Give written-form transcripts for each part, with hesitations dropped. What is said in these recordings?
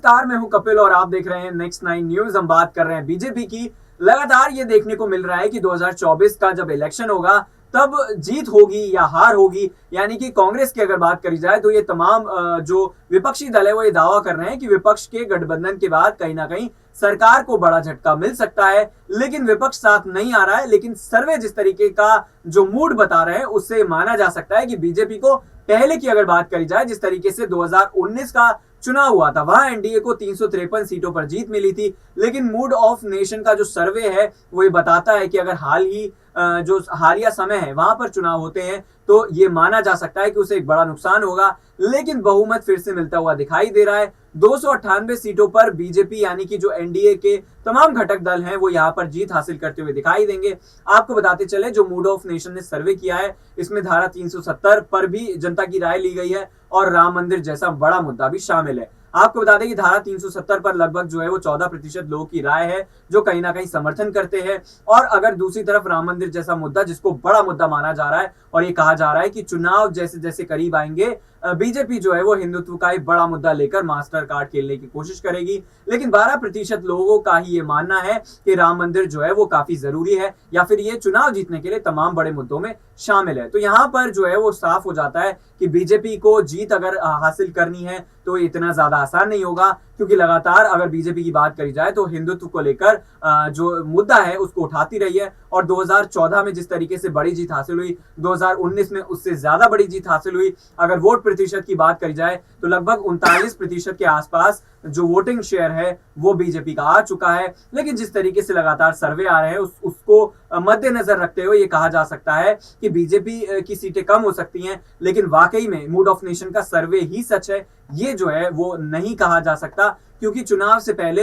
नमस्कार, मैं हूं कपिल और आप देख रहे हैं नेक्स्ट 9 न्यूज। हम बात कर रहे हैं बीजेपी की। लगातार ये देखने को मिल रहा है कि 2024 का जब इलेक्शन होगा तब जीत होगी या हार होगी। यानी कि कांग्रेस की अगर बात करी जाए तो ये तमाम जो विपक्षी दल है वो ये दावा कर रहे हैं कि विपक्ष के गठबंधन के बाद कहीं ना कहीं सरकार को बड़ा झटका मिल सकता है। लेकिन विपक्ष साथ नहीं आ रहा है। लेकिन सर्वे जिस तरीके का जो मूड बता रहे हैं उससे माना जा सकता है कि बीजेपी को पहले की अगर बात करी जाए, जिस तरीके से 2019 का चुनाव हुआ था, वहां एनडीए को 353 सीटों पर जीत मिली थी। लेकिन मूड ऑफ नेशन का जो सर्वे है वो ये बताता है कि अगर जो हालिया समय है वहां पर चुनाव होते हैं तो ये माना जा सकता है कि उसे एक बड़ा नुकसान होगा। लेकिन बहुमत फिर से मिलता हुआ दिखाई दे रहा है। 298 सीटों पर बीजेपी यानी कि जो एनडीए के तमाम घटक दल हैं वो यहां पर जीत हासिल करते हुए दिखाई देंगे। आपको बताते चले, जो मूड ऑफ नेशन ने सर्वे किया है इसमें धारा 370 पर भी जनता की राय ली गई है और राम मंदिर जैसा बड़ा मुद्दा भी शामिल है। आपको बता दें कि धारा 370 पर लगभग जो है वो 14% लोगों की राय है जो कहीं ना कहीं समर्थन करते हैं। और अगर दूसरी तरफ राम मंदिर जैसा मुद्दा, जिसको बड़ा मुद्दा माना जा रहा है और ये कहा जा रहा है कि चुनाव जैसे जैसे करीब आएंगे बीजेपी जो है वो हिंदुत्व का एक बड़ा मुद्दा लेकर मास्टर कार्ड खेलने की कोशिश करेगी। लेकिन 12% लोगों का ही ये मानना है कि राम मंदिर जो है वो काफी जरूरी है या फिर ये चुनाव जीतने के लिए तमाम बड़े मुद्दों में शामिल है। तो यहाँ पर जो है वो साफ हो जाता है कि बीजेपी को जीत अगर हासिल करनी है तो इतना ज्यादा आसान नहीं होगा, क्योंकि लगातार अगर बीजेपी की बात करी जाए तो हिंदुत्व को लेकर जो मुद्दा है उसको उठाती रही है। और 2014 में जिस तरीके से बड़ी जीत हासिल हुई, 2019 में उससे ज्यादा बड़ी जीत हासिल हुई। अगर वोट प्रतिशत की बात करी जाए तो लगभग 39% के आसपास जो वोटिंग शेयर है वो बीजेपी का आ चुका है। लेकिन जिस तरीके से लगातार सर्वे आ रहे हैं उसको मद्देनजर रखते हुए ये कहा जा सकता है कि बीजेपी की सीटें कम हो सकती हैं। लेकिन वाकई में मूड ऑफ नेशन का सर्वे ही सच है, ये जो है वो नहीं कहा जा सकता, क्योंकि चुनाव से पहले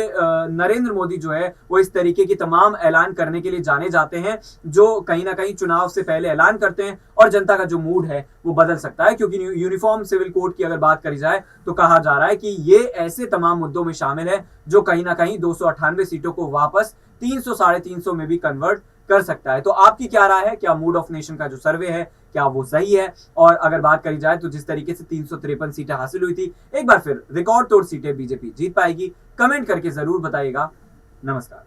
नरेंद्र मोदी जो है वो इस तरीके की तमाम ऐलान करने के लिए जाने जाते हैं जो कहीं ना कहीं चुनाव से पहले ऐलान करते हैं और जनता का जो मूड है वो बदल सकता है। क्योंकि यूनिफॉर्म सिविल कोड की अगर बात करी जाए तो कहा जा रहा है कि ये ऐसे तमाम मुद्दों में शामिल है जो कहीं ना कहीं 298 सीटों को वापस 300 साढ़े 300 में भी कन्वर्ट कर सकता है। तो आपकी क्या राय है? क्या मूड ऑफ नेशन का जो सर्वे है क्या वो सही है? और अगर बात करी जाए तो जिस तरीके से 353 सीटें हासिल हुई थी, एक बार फिर रिकॉर्ड तोड़ सीटें बीजेपी जीत पाएगी? कमेंट करके जरूर बताइएगा। नमस्कार।